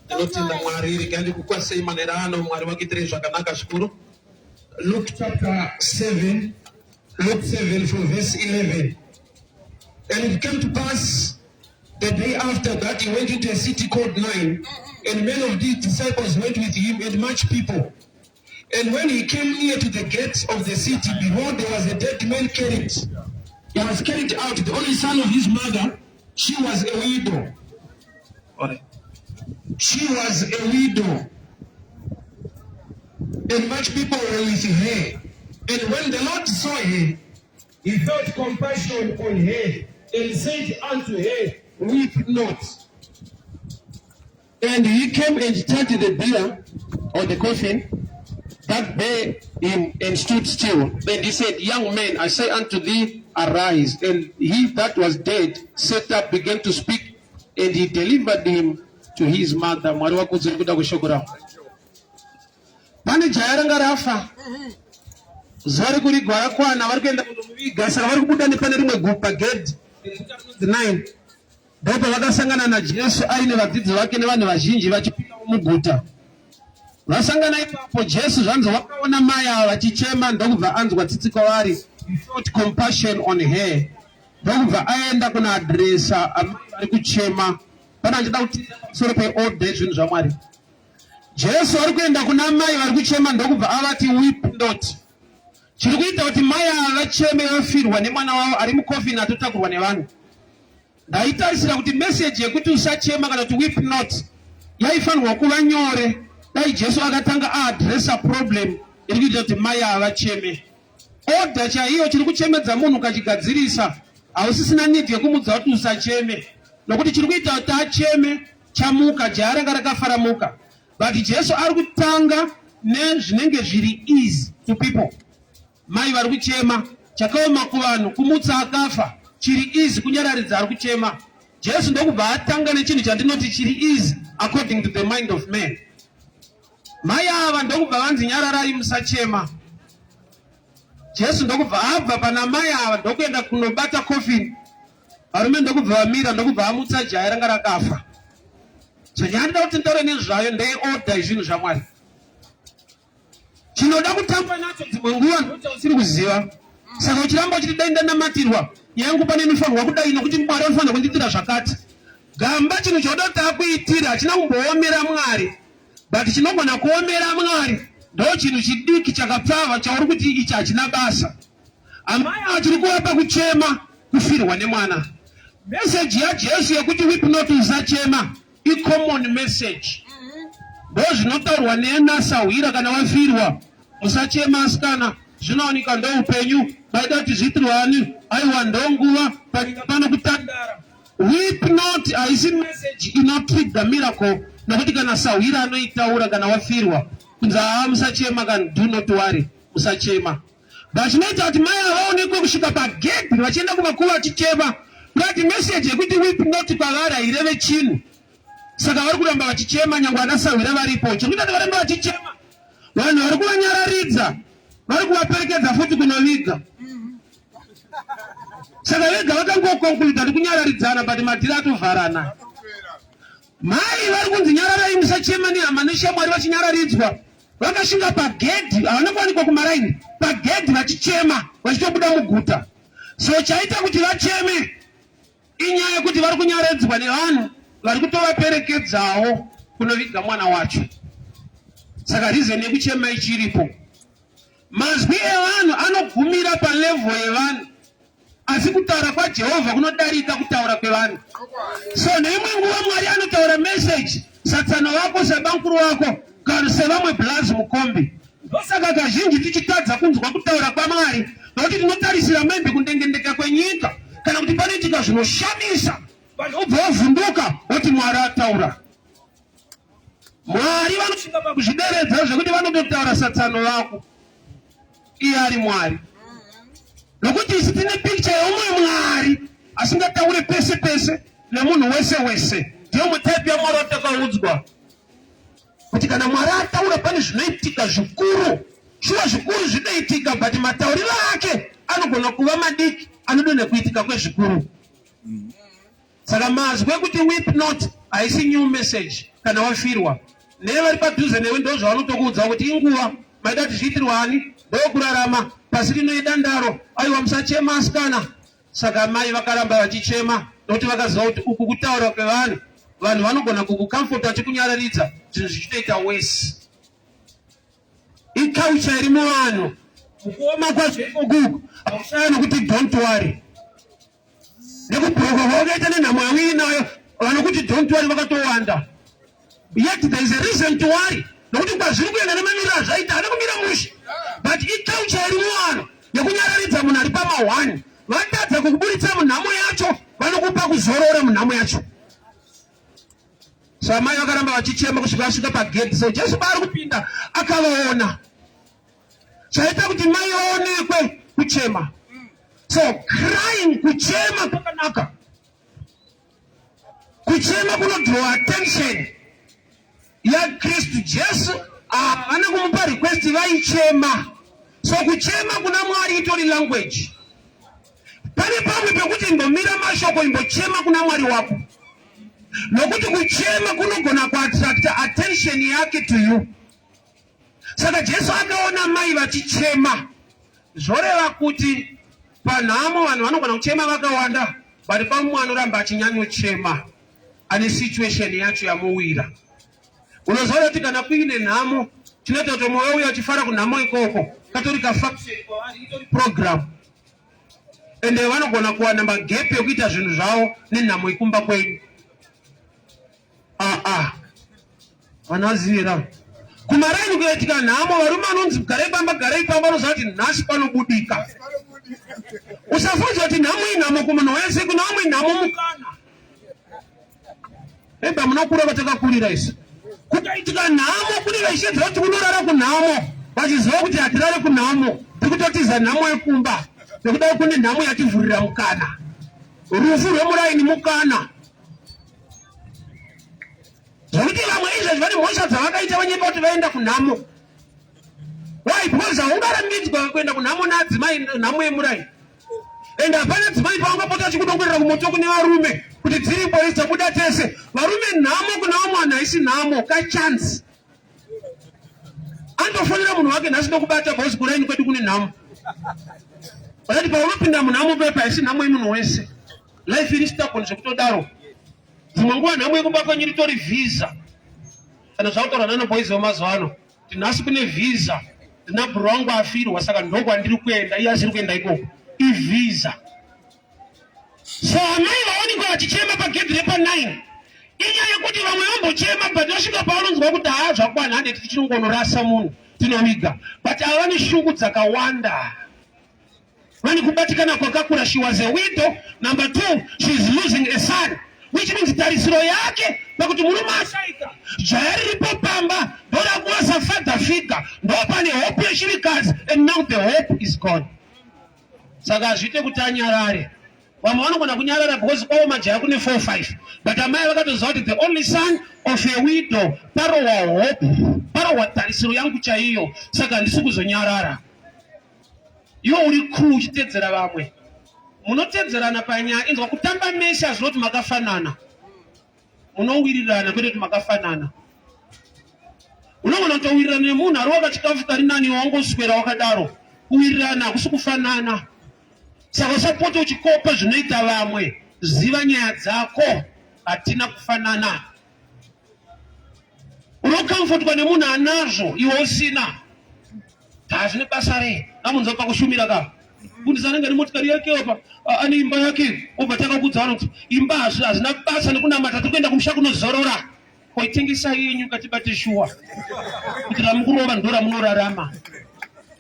Luke chapter 7, Luke 7 from verse 11. And it came to pass the day after that he went into a city called Nain, and many of these disciples went with him, and much people. And when he came near to the gates of the city, behold, there was a dead man carried. He was carried out, the only son of his mother. She was a widow. She was a widow. And much people were with her. And when the Lord saw her, he felt compassion on her, and said unto her, weep not. And he came and touched the bier or the coffin that bare him, and stood still. Then he said, young man, I say unto thee, arise. And he that was dead sat up, began to speak, and he delivered him to his mother. Pane jayaranga rafa. Zari kuri gwara kwana warikenda kumuviga saka vari kubuda nepane rimwe gupa gate 9. Ndipo vakasangana na Jesu aine vadzidzi vake nevanhu vazhinji vachipinda muguta. Vasangana ipapo Jesu zvanzi wakaona mai ava vachichema, ndokubva anzwa tsitsi kwavari. He felt compassion on her. Ndokubva aenda kunoadresa amai vari kuchema. Pana achida kuti pamusoro pe-old day zvinhu zvaMwari. Jesu ari kuenda kuna mai vari kuchema, ndokubva avati weep not. Chiri kuita kuti mai ava vacheme vafirwa nemwana wavo ari mukofini atotakurwa nevanhu. Ndaitarisira kuti message yekuti usachema kana kuti weep not yaifanirwa kuva nyore dai Jesu akatanga aadresa problem iri kuita kuti mai ava vacheme. Order chaiyo chiri kuchemedza munhu kachigadzirisa hausisina need yekumudza kuti usacheme, nokuti chiri kuita kuti acheme chamuka jaaranga rakafaramuka. But Jesu ari kutanga nezvinenge zviri easy to people. Mai vari kuchema, chakaoma kuvanhu, kumutsa akafa chiri easy, kunyararidza ari kuchema. Jesu ndokubva atanga nechinhu chandinoti chiri easy according to the mind of man. Mai ava ndokubva vanzi nyararai musachema. Jesu ndokubva abva pana mai ava ndokuenda kunobata coffin. Varume ndokubva vamira, ndokubva vamutsa jaya ranga rakafa. Zvanyanda kuti ndaure nezvayo ndeiorder zvinhu zvaMwari. Chinoda kutamba nacho dzimwe nguva ndokuti usiri kuziva. Saka uchiramba uchiti dai ndanamatirwa yangu pane inofanirwa kudai nokuti Mwari anofanira kundiitira zvakati. Gamba chinhu choda kuti akuitira hachina kumboomera Mwari, but chinogona kuomera Mwari ndo chinhu chidiki chakapfava chauri kuti ichi hachina basa. Amai achiri kuvapa kuchema kufirwa nemwana. Message yaJesu yekuti weep not usachema i-common message. Ndo zvinotaurwa nenasahwira kana wafirwa. Musachema asikana, zvinowanika ndoupenyu, maida kuti zviitirwani, aiwa ndonguva, panyika pano kutandara. Weep not haisi message inotrigger miracle, nokuti kana sahwira anoitaura kana wafirwa. Kunzi musachema kana do not worry, musachema. But chinoita kuti mai avaonekwe kusvika pagedhi vachienda kuvakuva vachichema. Kuti message yekuti weep not kwavari haireve chinhu. Saka vari kuramba vachichema nyangwe anasahwira varipo. Chinoita kuti varambe vachichema. Vanhu vari kuvanyararidza, vari kuvaperekedza futi kunoviga. Saka vega vakangokonkluda kuti kunyararidzana but madhiri atovharana. Mai vari kunzi nyararai musachema nehama neshamwari vachinyararidzwa. Vakashinga pagedhi, havana kuwanikwa kumaraini, pagedhi vachichema, vachitobuda muguta. So chaita kuti vacheme inyaya yekuti vari kunyaradzwa nevanhu vari kutovaperekedzawo kunoviga mwana wacho. Saka reason yekuchema ichiripo. Mazwi evanhu anogumira palevel yevanhu, asi kutaura kwaJehovha kunodarika kutaura kwevanhu. So neimwe nguva Mwari anotaura message, satsano wako sabankuru wako kana sevamwe blazi mukombi. Ndosaka kazhinji tichitadza kunzwa kutaura kwaMwari, nokuti tinotarisira maybe kundengendeka kwenyika kana kuti panoitika zvinoshamisa, vanhu vobva vavhunduka voti Mwari ataura. Mwari vanosvika pakuzvideredza zvekuti vanototaura satsano wako iye ari Mwari. Nokuti isi tine picture yeumwe Mwari asingataure pese pese nemunhu wese wese. Ndiyo mutype yaMwari watakaudzwa kuti kana Mwari ataura pane zvinoitika zvikuru, shuwa zvikuru zvinoitika, but matauriro ake anogona kuva madiki, anodone kuitika kwezvikuru. Saka mazwi ekuti weep not haisi new message kana wafirwa nevari padhuze newe ndo zvavanotokuudza kuti inguva maida kuti zviitirwani ndokurarama pasi rino idandaro aiwa musachema asikana. Saka mai vakaramba vachichema nokuti vakaziva kuti uku kutaura kwevanhu vanogona kukukamfota achikunyararidza zvinhu zvichitoita wese. Iculture iri muvanhu mukuoma kwazvo ikokuku hakushaya nokuti don't worry nekubhuruka kwakaita nenhamo yawiri nayo vanokuti don't worry vakatowanda. Yet there is a reason to worry nokuti kwazviri kuenda nemamiriro azvaita hana kumira mushe. But iculture iri muvanhu yekunyararidza munhu ari pama1 vatadza kukuburitsa munhamo yacho vanokupa kuzorora munhamo yacho. So amai vakaramba vachichema kusvika vasvika pagedhi. So Jesu paari kupinda akavaona chaita kuti mai aonekwe kuchema. So crying, kuchema kwakanaka. Kuchema kunodraw attention ya Kristu. Jesu vana kumupa request vaichema. So kuchema kuna Mwari itori language. Pane pamwe pekuti imbomira mashoko imbochema kuna Mwari wako. Nokuti kuchema kunogona kuattract attention yake to you. Saka Jesu akaona mai vachichema. Zvoreva kuti panhamo vanhu vanogona kuchema vakawanda, but pamwe anoramba achinyanyochema ane situation yacho yamuwira. Unoziva kuti kana kuine nhamo chinoita kuti mwoyo uya uchifara kunhamo ikoko katori kafaction kwavari itori program. Ende vanogona kuwana magepi ekuita zvinhu zvavo nenhamo ikumba kwenyu. Vanazivira kumaraini kuitika nhamo, varume vanonzi garei pamba vanoziva kuti nhasi panobudika. Usafunza kuti nhamo inhamo kumunhu wese, kuna vamwe nhamo mukana. Eba munokura vatakakurira isi kutaitika nhamo kuri vaishedzera kuti kunorara kunhamo vachiziva kuti hatirare kunhamo tikutotiza nhamo yekumba nekudai kune nhamo yativhurira mukana. Rufu rwemuraini mukana. Zvokuti vamwe izvezvi vane mhosva dzavakaita vanyepa kuti vaenda kunhamo. Why? Because haungarambidzwa kuenda kunhamo naadzimai nhamo yemuraini. Ende hapana dzimai pavangapota achikudongorera kumoto kune varume kuti dziripo idzi dzabuda tese. Varume nhamo kuna vamwe vanhu haisi nhamo, kachansi. Andofonera munhu wake nhasi ndokubata bhosi kuraini kwedu kune nhamo. Vakati paunopinda munhamo pepa haisi nhamo yemunhu wese. Life iri staboni zvekutodaro. Dzimwe nguva nhamo yekumba kwenyu ritori visa. Kana zvakutaura nanoboizi vemazuva ano kuti nhasi kune visa, ndina bhuru wangu afirwa saka ndokwandiri kuenda, iye asiri kuenda ikoko. Ivisa. So amai vaonekwa vachichema pagedhi repa9 inyaya yekuti vamwe vambochema but vasvika pavanonzwa kuti zvakwana handeti tichinongonorasa munhu tinoviga, but havane shungu dzakawanda. Vane kubatikana kwakakura. She was a widow. Number 2, she's losing a son, which means tarisiro yake pakuti murume ashaika, jaya riripo pamba ndoda kuwasa father figure, ndo pane hope yechirikadzi, and now the hope is gone. Saka hazviite kuti anyarare. Vamwe vanogona kunyarara because kwavo majaya kune 4-5, but amai vakatoziva kuti the only son of a widow parowa hope, parowa tarisiro yangu chaiyo, saka handisi kuzonyarara. Iwo uri kuru uchitedzera vamwe. Munotedzerana panyaya inzwa kutamba mesi hazviva kuti makafanana. Munowirirana kwete kuti makafanana. Unogona kutowirirana nemunhu ari wakachikafu kari nani wangoswera wakadaro. Kuwirirana hakusi kufanana. Saka usapota uchikopa zvinoita vamwe. Ziva nyaya dzako, hatina kufanana. Unokamfotwa nemunhu anazvo iwe usina. Hazvine basa rei. Amunzwa pakushumira ka. Kundizanenge nemotikari yake opa ane imba yake obva takakudza vanoti imba hazvina basa nekunamata, tiri kuenda kumusha kunozorora. Koitengesa yenyu katibate shuwa kuti ramukurova ndo ramunorarama.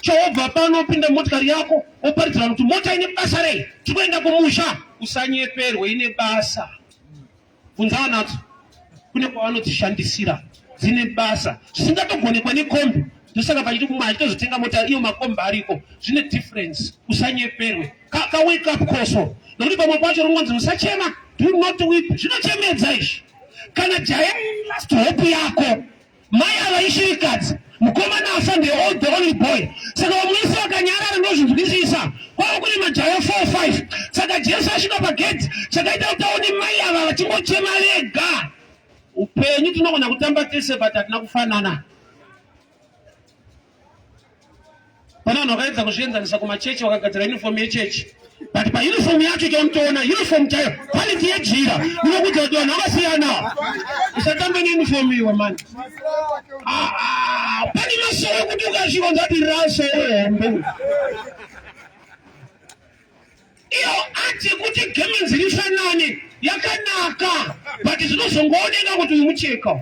Chobva pano opinda motikari yako oparidzira kuti mota ine basa rei, tiri kuenda kumusha. Usanyeperwe, ine basa. Bvunza nadzo kune kwavanodzishandisira dzine basa zvisingatogonekwa nekombi. Ndosaka pachiti kumwe achitozotenga mota iyo makombi ariko zvine difference. Usanyeperwe, wake up koso. Nokuti pamwe pacho ringonzi musachema, do not weep. Zvinochemedza izvi. Kana jaya last hope yako, mai avaishirikadzi, mukomana afa the only boy. Saka vamwese vakanyarara ndozvinzwisisa. Kwavo kune majaya 4-5. Saka Jesu asvika pagedhi chakaita kuti aone mai ava vachingochema vega. upenyu tinogona kutamba tese but hatina kufanana. Pana vanhu vakaedza kuzvienzanisa kumachechi vakagadzira uniform yechechi. But pa uniform yacho chaunotoona uniform chayo quality yejira inokuti kuti vanhu vakasiyana. Usatambe neuniform iwe mani. Pane masoro kuti ukasvika ngati raso hombe. Iyo ati kuti game dzirifanane yakanaka but zvinozongooneka kuti uyu mucheka.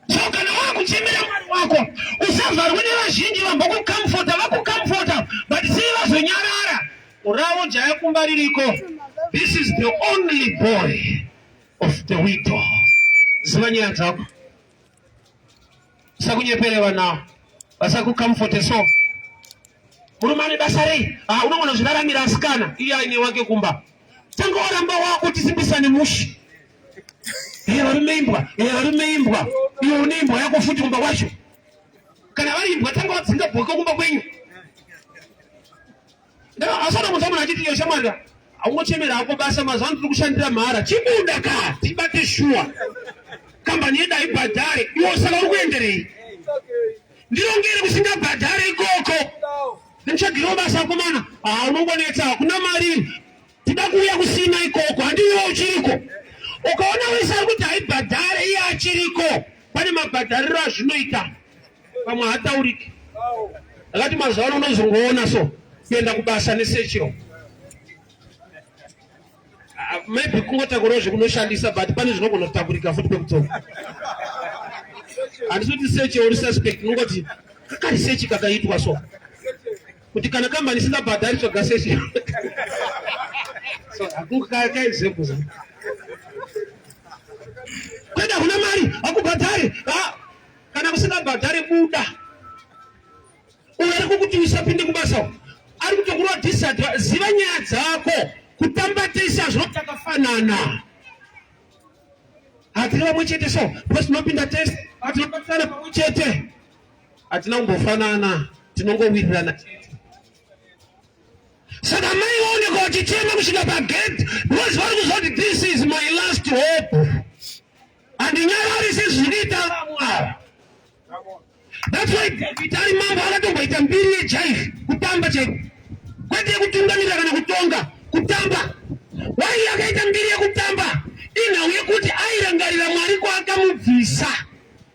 So kana wakuchemera mwari wako usavharwe nevazhinji vakukamfota but si vazonyarara. Uravo jaya kumba ririko. This is the only boy of the widow. Ziva nyaya dzako. Usakunyepereva nawo. Vasakukamfote so. Murume ane basa rei? Unogona kuzviraramira asikana iye aine wake kumba. Tanga waramba wako tisimbisane mushi. Varume imbwa. Iwe une imbwa yako futi kumba kwacho. Kana vari imbwa tanga wadzinga bhoka kumba kwenyu. Asana munhu achiti iyo shamwari aungochemera hako basa mazuva tiri kushandira mhara chibuda ka tibate shuwa kambani yedu haibhadhare iwo saka uri kuenderei ndirongere kusingabhadhare ikoko ndichagirawo basa ako mana unongonetsa hakuna mari tida kuuya kusina ikoko handiiwo uchiriko ukaona wese ari kuti haibhadhare iye achiriko pane mabhadhariro azvinoita pamwe hatauriki akati mazuva ano unozongoona so kuenda kubasa nesecho. Maybe kungotakurawo zvekunoshandisa but pane zvinogona kutakurika futi kwekutonga. Handisi kuti secho uri suspect nongoti kakarisechi kakaitwa so kuti kana kambani isingabhadhari tsvaga sechi. So kaexample kwenda kuna mari hakubhadhari kana kusingabhadhari buda. Uyu ari kukuti usapinde kubasa ari kutokurwa disadvantage. Ziva nyaya dzako kutamba tese hazvinotakafanana. Hatiri vamwe chete so because tinopinda test hatinobatsana pamwe chete hatina kumbofanana tinongowirirana chete. Saka mai vaoneka vachichema kusvika pagate because vari kuzoti this is my last hope handinyarari sezvinoita vamwara. That's why David ari mambo akatomboita mbiri yejaifu kutamba chaiko kwete kutungamira kana kutonga kutamba. Wai akaita mbiri yekutamba inhau yekuti airangarira mwari kwaakamubvisa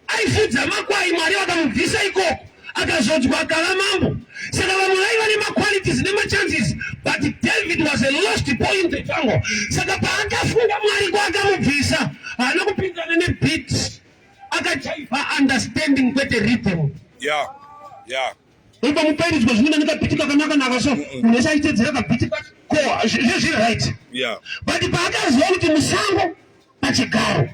aifudza makwai mwari vakamubvisa ikoko akazodzwa akava mambo. Saka vamwe vaiva nemaqualities nemachances but David was a lost boy in the jungle. Saka paakafunga mwari kwaakamubvisa haana kupinzana nebit akajaiva understanding kwete rhythm. Ipa mupairizwa zvinoda nekabitika kanaka so unese aitedzera kabitika ko zviri right. But paakaziva kuti musango pachigaro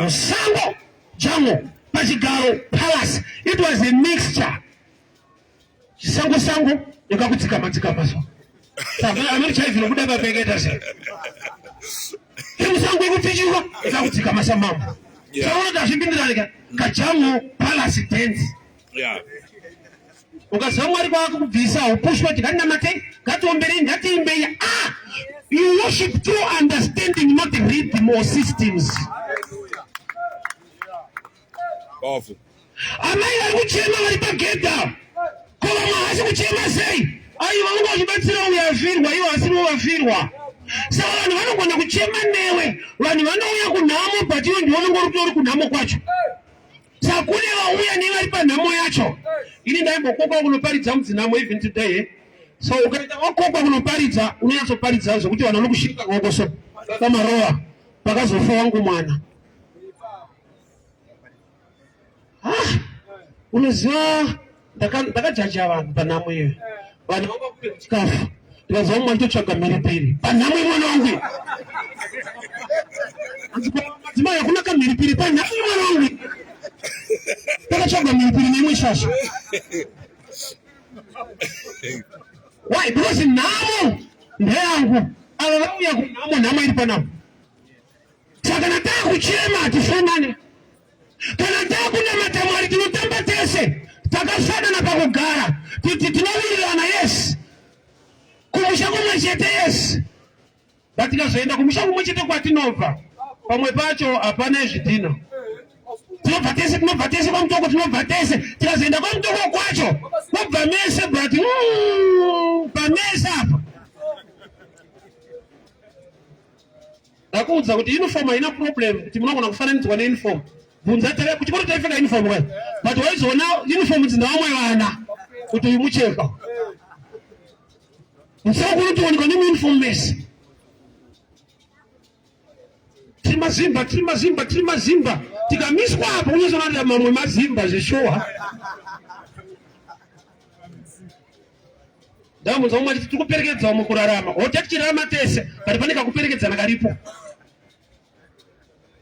musango jango pachigaro palace it was a mixture. Chisango nekakudzikama so saka amiri chaivhira kuda papengeta se musango ikufichirwa nekakudzikama samambo. Saunoti hazvipindirane kajango palace dance. Ukaziva mwari kwakubvisa haupushwa kuti ngandinamatei ngatiomberei ngatiimbei. You worship through understanding not rhythm or systems. Amai vari kuchema vari pagedha ko vamwe havasi kuchema sei aiva vanonga vachibatsira uyo avhirwa ivo hasiri wavhirwa. Saka vanhu vanogona kuchema newe vanhu vanouya kunhamo but iwe ndiwo unonga uri kunhamo kwacho. Saka kune vauya nevari panhamo yacho. Ini ndaimbokokwa kunoparidza mudzinhamo even today. So ukaita wakokwa kunoparidza unonyatsoparidza zvokuti vanhu vanokushirika ngoko so pamarowa pakazofa wangu mwana. Unoziva ndakajaja vanhu panhamo iyo vanhu vangakupe chikafu ndikaziva mumwe achitotsvaga mhiripiri panhamo imwana wangu. Madzimai hakuna kamhiripiri panhamo imwana wangu takatsvaga mhiripiri neimwe shasha. Why? Because nhamo ndeyangu ava vauya kunhamo nhamo iri panhamo. Saka kana taakuchema tifanane kana taakunamata mwari tinotamba tese takafanana pakugara tinowirirana yes kumusha kumwe chete yes Batikazoenda kumusha kumwe chete kwatinobva pamwe pacho hapana zvidhina. Tinobva tese kwamutoko, tinobva tese tikazoenda kwamutoko kwacho kubva mese but pamese apa ndakuudza kuti uniform haina problem kuti munogona kufananidzwa neuniform. Bvunza kuchikoro taipfeka uniform kai, but waizoona uniform dzina vamwe vana kuti uyu mucheka musoro kunotoonekwa nemuniform mese. Tiri mazimba tikamiswa apa unozoona kuti mamwe mazimba zveshowa. Ndamudza umwe achiti tikuperekedzawo mukurarama, hoti tichirarama tese but pane kakuperekedzana karipo.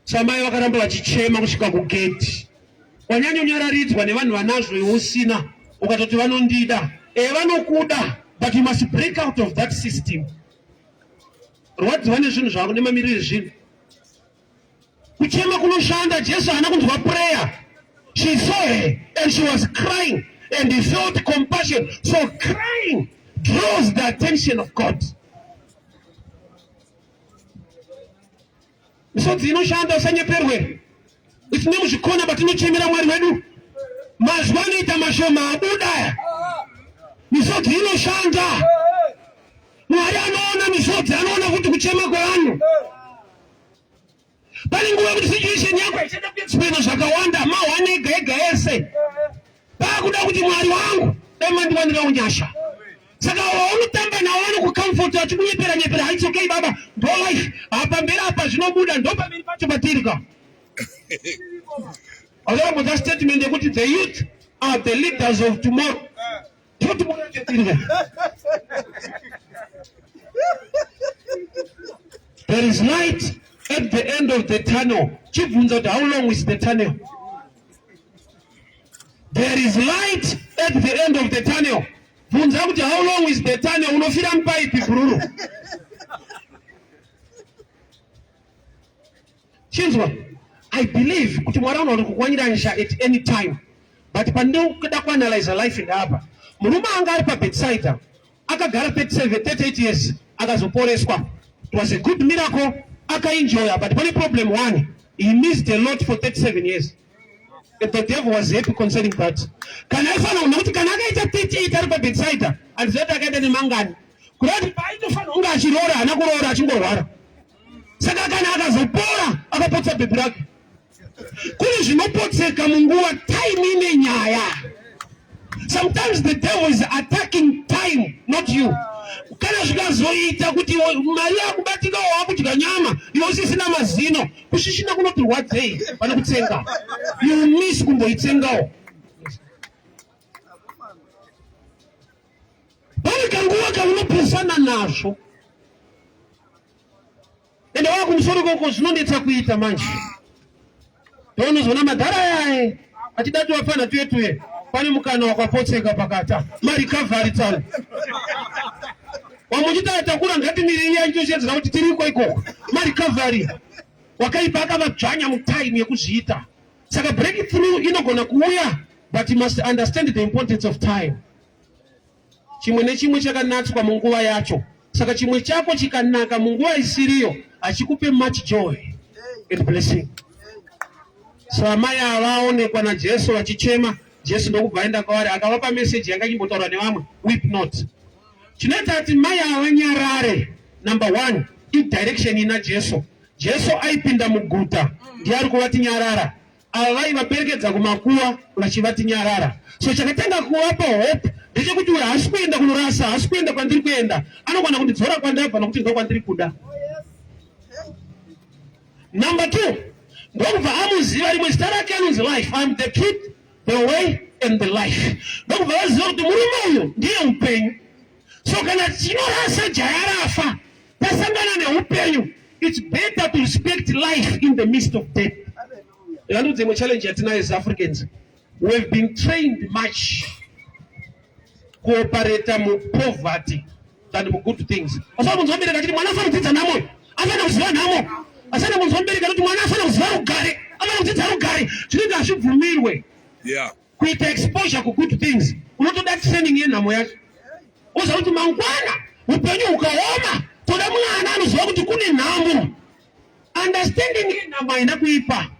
Samai vakaramba vachichema kusvika kugedhi. Wanyanyonyararidzwa nevanhu vanazvo iwe usina, ukatoti vanondida vanokuda, but you must break out of that system. Rwadziwa nezvinhu zvako nemamiriro ezvinhu. Kuchema kunoshanda. Jesu hana kunzwa prayer. She saw her and she was crying and he felt compassion. So crying draws the attention of God. Misodzi inoshanda, usanyeperwe. Isine muzvikona batinochemera Mwari wedu. Mazwi anoita mashoma abuda. Misodzi inoshanda. Mwari anoona misodzi, anoona kuti kuchema kwevanhu. Pane nguva kuti situation yako ichida kuexplaina zvakawanda, mahwane ega ega ese. Pakuda kuti Mwari wangu mandiwanira unyasha. Saka unotamba nawo vanokucomfort vachikunyepera, it's okay baba, ndo life. Apa mberi apa zvinobuda ndo pamberi pacho patirika. Auzamba that statement yekuti the youth are the leaders of tomorrow. Tomorrow chatirika. There is light at the end of the tunnel. Chibvunza kuti how long is the tunnel? There is light at the end of the tunnel. Bvunza kuti how long is the tunnel? Unofira mupaipi bururu. Chinzwa, I believe kuti Mwari anogona kukwanyiranisa at any time. But pandinoda kuanalyze life ndapa. Murume anga ari paBethsaida akagara 38 years akazoporeswa. It was a good miracle. Akaenjoya, but the problem one, he missed a lot for 37 years. And the devil was happy concerning that. Can I find out? Can I get a 38 years Bethsaida and that I get any mangan? Could I buy the fun? Unga Shirora and Agora Chingora. Sakanaga Zopora, Agapota the drug. Could you not put Kamungua time in Yaya? Sometimes the devil is attacking time, not you. Kana zvikazoita kuti mari yakubatika wakudya nyama inosisina mazino kushishina kunoti wadzei pana kutsenga you miss kumboitsengawo. Pane kanguva kaunopesana nazvo ende wakumusoro koko zvinondetsa kuita manje. Ndounozona madhara yaye atidati wapana tuye pane mukana wakapotseka pakata marikavhari tsana wamuchita atakura ngati miri yanjoshedzera kuti tiriko ikoko marikavhari wakaipa akavadzvanya mutime yekuzviita. Saka breakthrough inogona kuuya, but you must understand the importance of time. Chimwe nechimwe chakanatswa munguva yacho. Saka chimwe chako chikanaka munguva isiriyo achikupe much joy and blessing. So amai avaonekwa naJesu vachichema, Jesu ndokubva aenda kwavari akavapa message yanga chimbotaura nevamwe, weep not. Chinoita kuti mai avanyarare. Number one, direction ina Jesu. Jesu aipinda muguta ndiye ari kuvati nyarara. Ava vaivaperekedza kumakuva vachivati nyarara. So chakatanga kuvapa hope ndechekuti uyu haasi kuenda kunorasa, haasi kuenda kwandiri kuenda, anogona kundidzora kwandabva nokuti ndo kwandiri kuda. Number two, ndokubva amuziva rimwe zita rake anonzi life. I'm the kid, the way and the life. Ndokubva vaziva kuti murume uyu ndiye upenyu. So kana chinorasa jaya rafa tasangana neupenyu, it's better to respect life in the midst of death. That's the challenge yatinayo as Africans. We've been trained much cooperate mu poverty than mu good things. Asa munzombereka kuti mwana afana kudzidza namo, afana kuziva namo. Asana munzombereka kuti mwana afana kuziva rugare, afana kudzidza rugare. Chinenge achibvumirwe. Yeah. Kuita exposure ku good things. Unotoda training yenhamo yacho. Uza kuti mangwana upenyu ukaoma toda mwana anoziva kuti kune nhamo. Understanding nhamo haina kuipa,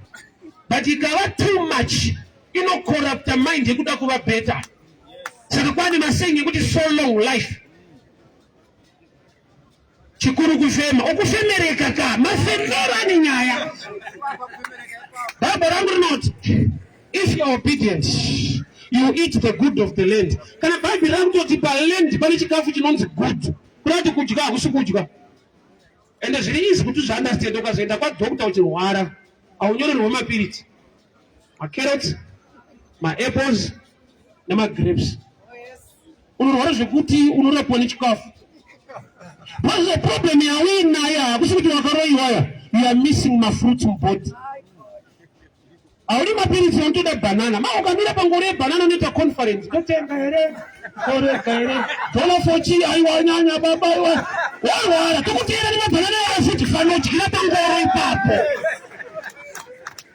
but ikava too much inocorrupta mind yekuda kuva better. Saka kwane masaying ekuti so long life. Chikuru kufema, okufemereka ka, mafemera ni nyaya. Bible rangu not. If you are obedient, you eat the good of the land. Kana Bible rangu to tipa land, bali chikafu chinonzi good. Kurati kujika, kusukujika. And as it is, kutu understand oka zenda kwa doctor uchirwara. Aunyore roma piriti. My carrots, my apples, na my grapes. Unorwara zvekuti unorapwa nechikafu. What's the problem ya wina ya kusukuti wakaroi waya? You are missing my fruits body. Auri mapiriti onto the banana. Ma ukamira pangore banana nita conference. Kotenga here, kore kaire. Tola fochi aiwa nyanya baba wa. Wala tukutira ni banana ya futi fano chikila pangoro ipapo.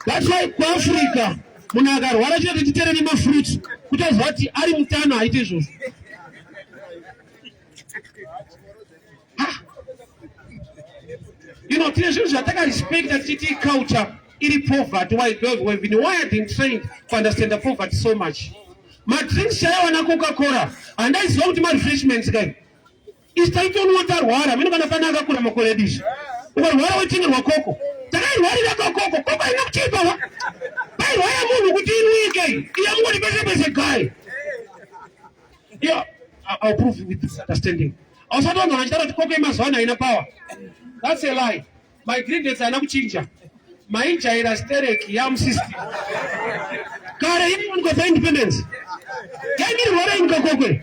That's why kwa Africa munagaro wala chira titere ni ma fruits. Kutazi wati ari mutano haite zozo. You know, Teenagers attack respect that city culture, it poverty, why we've been wired and trained to understand the poverty so much. My drinks share na Coca-Cola, and that is what my refreshments guy. It's time to water water. I'm not going to put a cocoa dish. What are we thinking about cocoa? Tonight, what is a cocoa? Cocoa is not cheaper. Why am I moving weekend? I'm going to be a guy. Yeah, I'll prove with this understanding. Also, don't know that cocoa is in a power. That's a lie. My grades are not changing. My child is steric yam system. Can anyone go for independence? Can you run in Cocoa?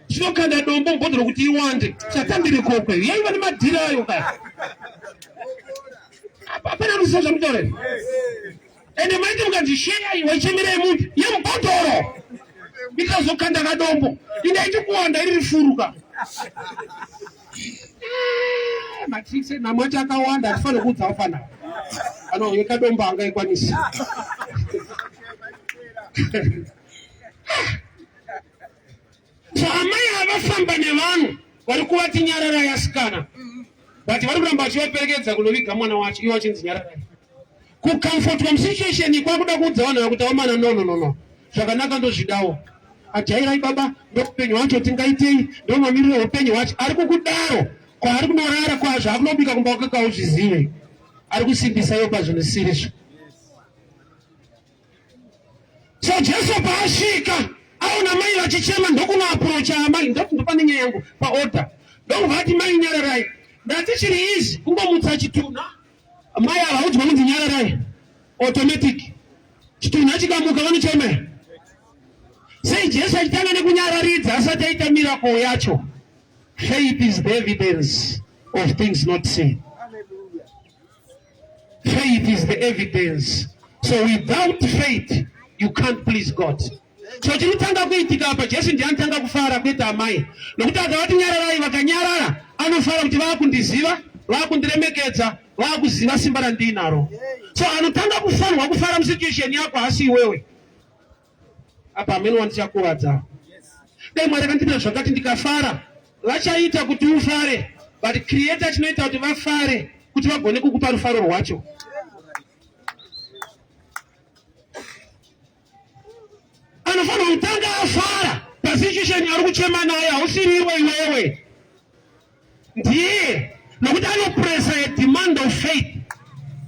So can I don't know what you want? Satan did a cocoa. You even my dinner. You got. And the man can share you. Watch me, young Potoro. Because you can't have a dombo. You need to go and I didn't furuka. Matrix na moja kawanda afanye kuta afana. Ano yekadomba anga ikwanisi. So amaya abafamba ne vanu walikuwa tinyarara yasikana. Bati walikuwa chiwaperekeza kulovika mwana wacho iwo chinzinyarara. Ku comfort kwa situation kwa kuda kudzaona kuti omana no. Zvakanaka ndo zvidawo. Ajaira baba ndokupenyu wacho tingaitei ndo mamiriro upenyu wacho ari kukudaro kwa ari kunorara kwazvo akunobika kumba wakakauzvizive ari kusimbisa yo kwazvo nesirizvo. So Jesu paasvika aona mai vachichema ndokuna aprocha amai ndoti ndopane nyaya yangu paorder ndokuvati mai nyararai ndati chiri izi kungomutsa chitunha mai avaudzwa kunzi nyararai automatic chitunha chikamuka vanochema. Say Jesu achitanga nekunyararidza asati aita miracle yacho. Faith is the evidence of things not seen. Faith is the evidence. So without faith you can't please God. So chinotanga kuitika apa Jesu ndiye anotanga kufara kuita amai. Nokuti akavati nyararai vakanyarara anofara kuti vakundiziva, vakundiremekedza, vakuziva simba randinaro. So anotanga kufanwa kufara musituation yako asi iwewe. Apa amene wandichakuwadza. Dai Mwari akandita zvakati ndikafara vachaita kuti ufare, but creator chinoita kuti vafare kuti vagone kukupa rufaro rwacho. Anofanira kutanga afara pasituation ari kuchema naye hausiriwe iwewe. Ndiye nokuti anopresa a demand of faith.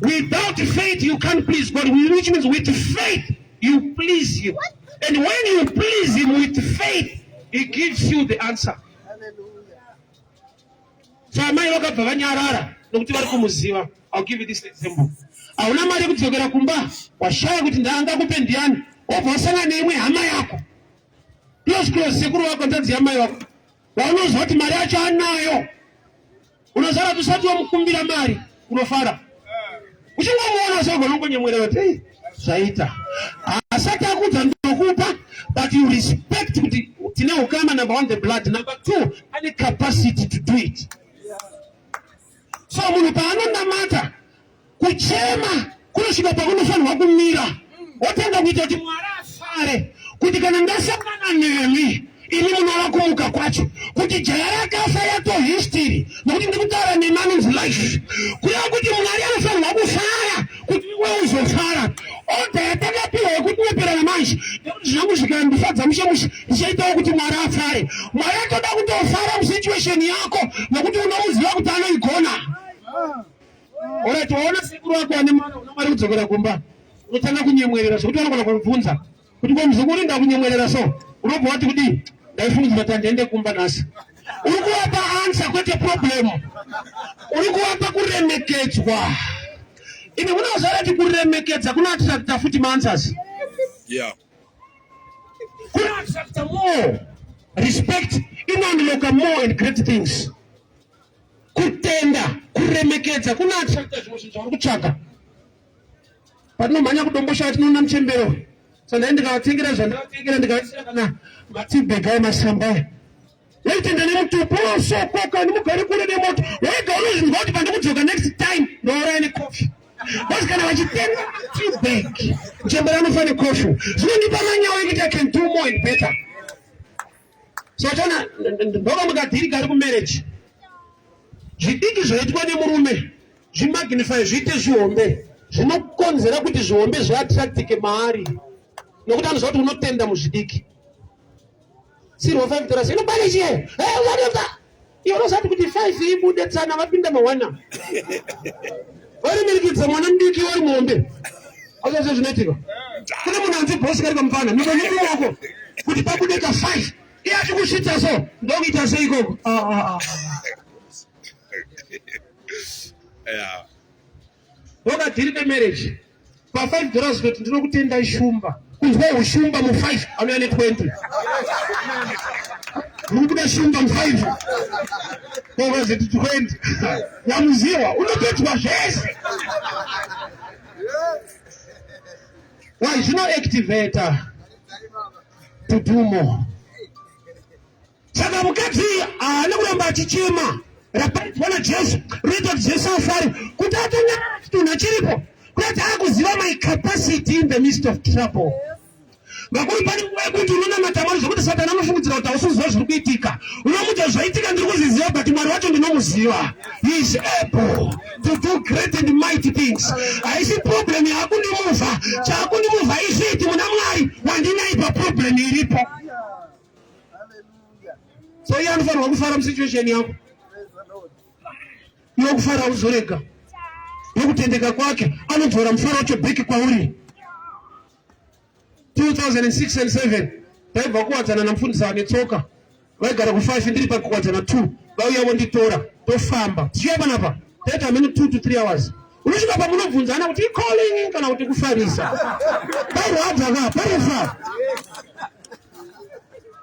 Without faith you can't please God, which means with faith you please Him. And when you please Him with faith, He gives you the answer. Hallelujah. So amai wakabva vanyarara nokuti vari kumuziva. I'll give you this example. Hauna mari kudzokera kumba washaya kuti ndaangakupe ndiani wabva wasangana neimwe hama yako close sekuru wako ndanzi yamai wako waunozwa kuti mari yacho anayo unozara kuti usati wamukumbira mari unofara uchingomuona sogonongonyemwera kuti zvaita asati akudza ndokupa, but you respect kuti tine ukama number one the blood, number two ane capacity to do it. So munhu paanonamata kuchema kunosvika pakunofanirwa kumira wotanga kuita kuti Mwari afare kuti kana ndasangana nemi ini munova kumuka kwacho kuti jaya rakafa yato history nokuti ndikutaura neman's life kureva kuti Mwari anofanirwa kufara kuti iwe uzofara. Oda yatakapiwa yekuti wepera namanje nekuti zvangu zvikandifadza mushe ndichaitawo kuti Mwari afare. Mwari atoda kuti ufara musituation yako nokuti unomuziva kuti anoigona. Alright, waona sikuru wako ane mwana unomari kudzokera kumba unotanga kunyemwerera zvokuti vanogona kubvunza kuti ko muzukuru ndakunyemwerera so unobva wati kudii ndaifungidzira kuti ndiende kumba nhasi. Uri kuvapa answer kwete problem, uri kuvapa kuremekedzwa. Ine munoziva kuti kuremekedza kunoattracta futi maanswers. Yeah. Kunoattracta more respect, inounloka more and great things. Kutenda, kuremekedza kunoattracta zvimwe zvinhu zvauri kutsvaka. Patinomhanya kudombosha tinoona muchembero. Saka ndaenda ndikavatengera zvandavatengera ndikaisira kana matibhega emasamba. Waitenda nemutupo sokoka nemugari kure nemoto. Waiga unozvinzwa kuti pandikudzoka next time ndouraya nekofi. Basi kana vachitenga tibheg muchembero anofane kofi. Zvinondipa manyawa ekuti I can do more and better. So tona ndova mukadhirika ari kumarriage. Zvidiki zvoitwa nemurume zvimagnify zviite zvihombe. Zvinokonzera kuti zvihombe zviattractike maari. Nokuti anoziva kuti unotenda muzvidiki. Siri $5 inobane chiye. Iwo unosati kuti 5 ibude tsana vapinda mawana. Varimirikidza mwana mudiki wari muhombe. Azvazvo zvinoitika. Kune munhu anzi bosi kari kamufana ndomuti wako kuti pabude ka 5 iye achikusvitsa so ndokuita sei ikoko. Yeah. Wakadhirika marriage pa $5 kuti ndinokutendai shumba. Kunzwa ushumba mu 5 anouya ne20. Mukuda shumba mu 5 kovaziti 20 yamuziva unopedzwa zvese. Why zvinoactivata to do more. Saka mukadzi haana kuramba achichema rapaidzwa naJesu rinoita kuti Jesu afare kuti atonyara chitunha chiripo kuti akuziva my capacity in the midst of trouble. Vakuru pane nguva yekuti unonamata Mwari zvokuti Satani anofungidzira kuti hausiziva zviri kuitika. Unomuti zvaitika ndiri kuzviziva but Mwari wacho ndinomuziva. He is able to do great and mighty things. Haisi problem yakundimuvha, chakundimuvha izviti muna Mwari wandinaipa problem iripo. So iye anofanirwa kufara musituation yako. Iwe kufara uzorega. Nokutendeka kwake anodzora mufaro wacho bheki kwauri. 2006 and 7 taibva kuwadzana namufundisi anetsoka vaigara ku5 ndiri pakuwadzana 2 vauya vonditora tofamba tichiuya panapa taita mini 2 to 3 hours. Unosvika pamunobvunzana kuti calling kana kuti kufarisa parwadza parefa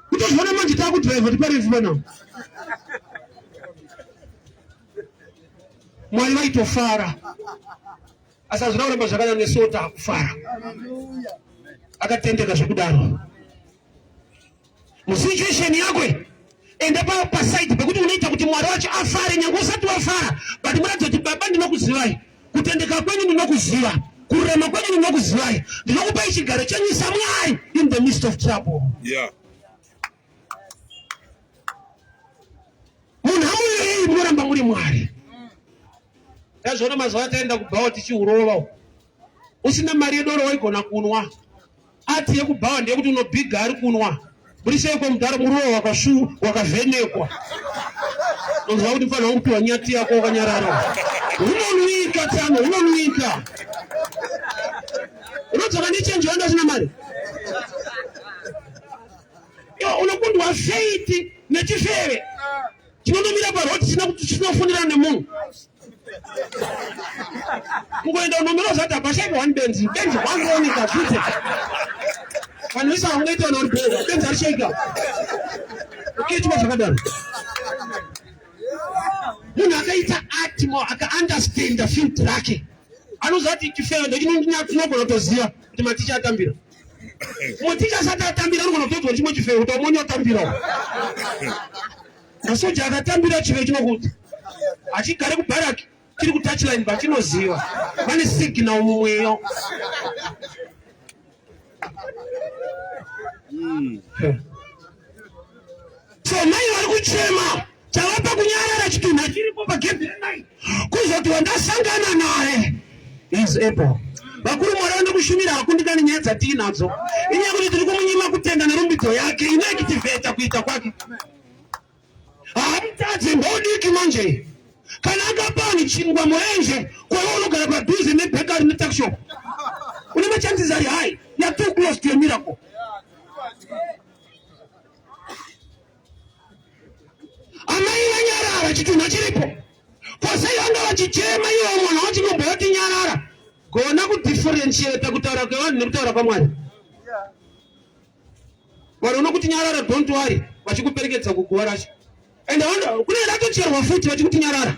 kutozviona manje takudhiraivha tiparefu panapa. Mwari vaitofara asi hazvina kuramba zvakanyanya nesota akufara akatendeka zvekudaro. Musituation yakwe enda paside pekuti unoita kuti Mwari wacho afare nyange usati wafara but muratidza kuti Baba ndinokuzivai, kutendeka kwenyu ndinokuziva, kurema kwenyu ndinokuzivai, ndinokupai chigaro chenyu saMwari in the midst of trouble. Yeah. Munhu hamuyoyei munoramba muri Mwari. Yazvona mazuva ataenda kubhawa tichiurova usina mari yedoro waigona kunwa ati yekubhawa ndeyekuti unobhiga ari kunwa burisei kwemudhara murowa wakavhenekwa nonzwa kuti mfanira kupiwa nyati yako wakanyarara unonwika tsano unonwika unodzoka nechenji wanda usina mari iwo unokundwa feiti nechifeve chinondomira paroti chinofundirana nemunhu kungoenda unomira zati apashaipo 1 benzi 1 ronika zvite vanhu vese vangoita vanhu varibhera benzi arishaika ukiitwa zvakadaro. Munhu akaita atimo akaunderstanda field rake anozati chifeve ndochinogona kutoziva kuti maticha atambira muticha asati atambira anogona kutodzwa chimwe chifeve kuti amoni atambirawo masoja akatambira chifeve chinokuti achigare kubharaki chiri kutouchline vachinoziva vane signal mumweyo. So mai vari kuchema chavapa kunyarara chitunha chiripo pagedhi renai kuzoti wandasangana naye is able. Vakuru Mwari vandokushumira hakundikani nyaya dzatiinadzo. Inyaya kuti tiri kumunyima kutenda nerumbidzo yake inoactivata kuita kwake. Haamutadze mbodiki manje. Kana akapani chingwa murenje kwawe unogara padhuze nebhekari netakshop. Une machances ari high. You are too close to a miracle. Amai vanyarara chitunha chiripo. Kwasai vanga vachichema iwo mwana wachingobhoti nyarara. Gona kudifferentiate kutaura kwevanhu nekutaura kwaMwari. Vanhu unokuti nyarara, don't worry, vachikuperekedza kuguva racho. And kune ratocherwa futi vachikuti nyarara.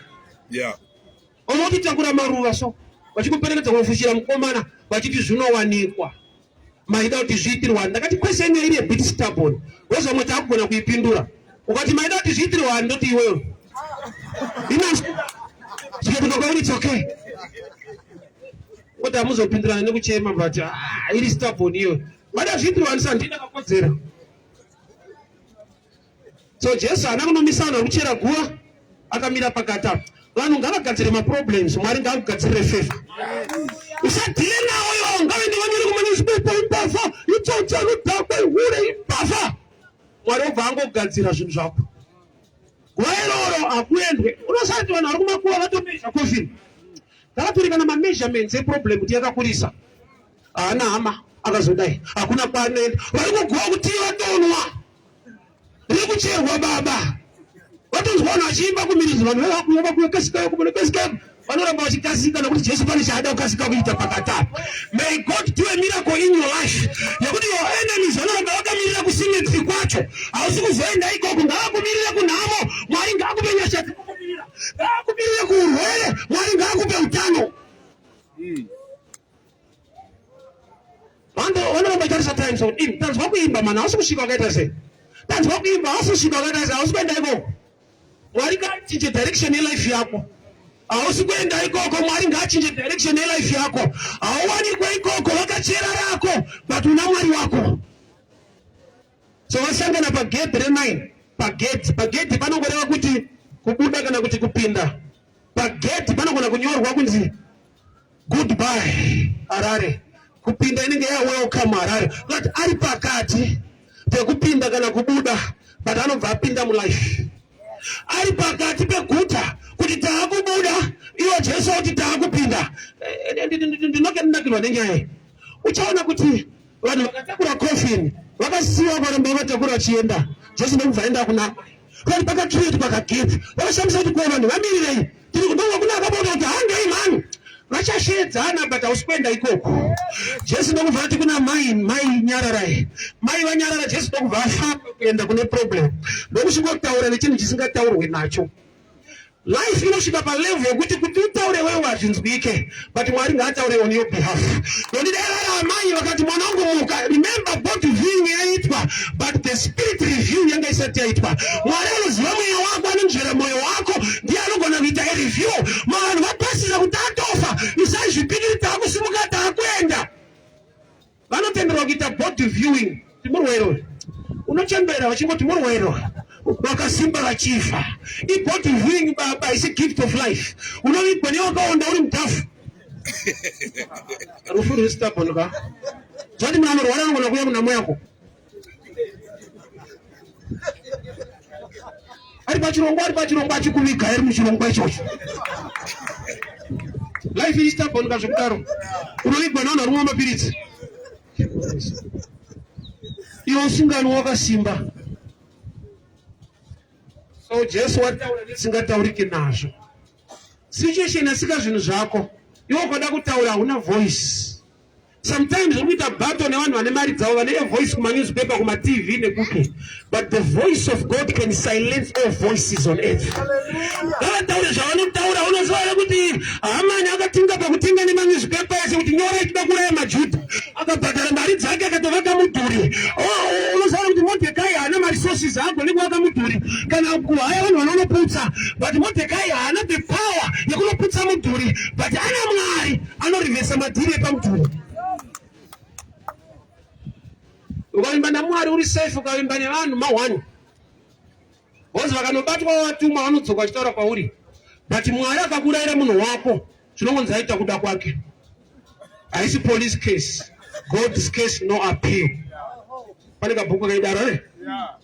Unoti takura maruva so vachikuperekedza kunofushira mukomana vachiti zvinowanikwa. Maida kuti zviitirwa. Ndakati question iri a bit stubborn. Wozomwe takugona kuipindura. Ukati maida kuti zviitirwa ndoti iwewe. It's okay. What I'm also pinning and never but it is stop on you. What does it want something? So, just I'm not miss out on Chira Gua, Akamira Pakata. One got my problems, one got a faith. You said, now I'm going to you told you talk by wood buffer. What of Vango Gatsira shop? Well, I went, what was I doing? I'm to make a coffee. Takaturika na measurements e problem kuti yakakurisa. Ana hama akazodai. Hakuna panel. Varikugwa kuti vatonwa. Rikucherwa baba. Vatonzwa vachimba kumirizi vanhu vakuomba kukasika kumonekasika. Vanoramba vachikasika nokuti Jesu pane chaada kukasika kuita pakata. May God do a miracle in your life. Yakuti your enemies vanoramba vakamirira kusimidzi kwacho. Hausi kuzoenda ikoko ngavakumirira kunhamo. Mwari ngakupe nyasha dzekukumirira. Ngakumirira kuurwere. Mwari ngakupe utano. Vanoramba tarisa times out. Tanzwa kuimba mana hausi kusvika wakaita sei. Tanzwa kuimba hausi kusvika wakaita sei. Hausi kuenda ikoko. Mwari ngachinje direction yelife yako. Hausi kuenda ikoko. Mwari ngachinje direction yelife yako. Hauwanikwa ikoko wakachera rako but una Mwari wako. So wasangana pagedhi re9 pagedhi panongoreva kuti kubuda kana kuti kupinda. Pagedhi panogona kunyorwa kunzi goodbye Harare. Kupinda inenge ya welcome Harare. But ari pakati pekupinda kana kubuda but anobva apinda mulife. Ari pakati peguta kuti taakubuda iwo Jesu kuti taakupinda. Ndinokendakirwa nenyaya. Uchaona kuti vanhu vakatakura coffin vakasiwa varamba vatakura chienda. Jesu ndokubvaenda kuna kuti pakacreate pakagedhi. Vakashamisa kuti kuva vanhu vamirirei. Tiri kudonga kuna akabona kuti handei mani. Vachashedzana but hausikwenda ikoko. Jesu ndokubva ati kuna mai nyararai. Mai vanyarara Jesu ndokubva afamba kuenda kune problem. Ndokusvikotaura nechinhu chisingataurwe nacho. Life inosvika palevel yekuti kuti utaure wewe hazvinzwike but Mwari ngaataure on your behalf. Ndodidara amai vakati mwanangu muka remember both viewing yaitwa but the spirit review yanga isati yaitwa. Mwari anoziva mweya wako anonzvera moyo wako ndiye anogona kuita review. Vanhu vapasisa kuti atofa isaizvipikiri taakusimuka taakuenda. Vanotenderwa kuita both viewing. Timurwero unochembera vachingoti murwero wakasimba vachifa. Iboti viewing baba is a gift of life. Unovigwa newakaonda uri mutafu. Rufuru stubborn ka. Zvati munhu anorwara anogona kuuya kunhamo yako. Ari pachirongwa achikuviga iri muchirongwa ichocho. Life is stubborn ka zvekudaro. Unovigwa navanhu vari kumwa mapiritsi. Iwo usingano wakasimba. So Jesu wataura nesingatauriki nazvo. Situation asika zvinhu zvako. Iwo ukada kutaura hauna voice. Sometimes we get a battle nevanhu vane mari dzavo vane voice kuma newspaper kuma TV nekupi. But the voice of God can silence all voices on earth. Ngavataure zvavanotaura unoziva kuti Hamani akatinga pakutenga nema newspaper ese kuti nyora ichida kuraya maJudha. Akabhadhara mari dzake akatovaka mudhuri. Unoziva kuti Modhekai haana maresources ako nekuwaka mudhuri. Kana kuhaya vanhu vanonoputsa. But Modhekai haana the power yekunoputsa mudhuri. But ana Mwari anorivhesa madhiri epamudhuri. Ukaimba naMwari uri safe, ukaimba nevanhu ma1. Ozi vakanobatwa watuma vanodzoka vachitaura kwauri. But Mwari akakurayira munhu wako, chinongonzi aita kuda kwake. Haisi police case. God's case, no appeal. Pane kabhuku kaidaro ere?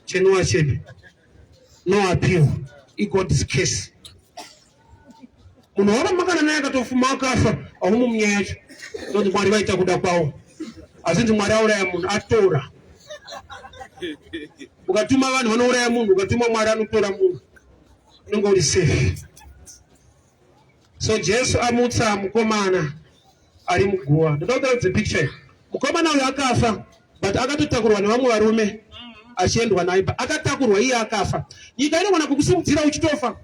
Chenua chedu. No appeal. God's case. Munhu wakamakana naye akatofuma akafa, ahumu munyaya yacho. Ndonzi Mwari vaita kuda kwawo. Asi ndi Mwari auraya munhu atora. Ukatuma vanhu vanouraya munhu, ukatuma Mwari anotora munhu. Unenge uri safe. So Jesu amutsa mukomana ari muguwa. Ndoda kuratidza picture. Mukomana uyu akafa, but akatotakurwa nevamwe varume achiendwa naye. Akatakurwa iye akafa. Nyika inogona kukusimudzira uchitofa.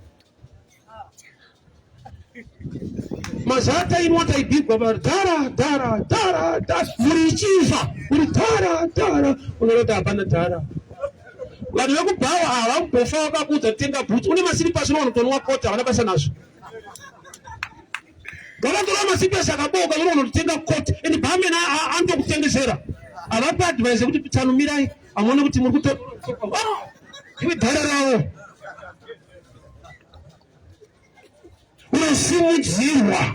Mazata inwata ibigwa dara dara dara dara muri chifa muri dara unorota hapana dara. Vanhu vekubhawa ava kubofa vakakudza tenga bhutsu une masiripasi unotonwa kota vana basa nazvo. Vakandora masiripasi akaboka unotenga kota ende bhamena anokutengesera. Avapa advise kuti tsanumirai amone kuti muri kuto iwe dhara rawo. Unosimudzirwa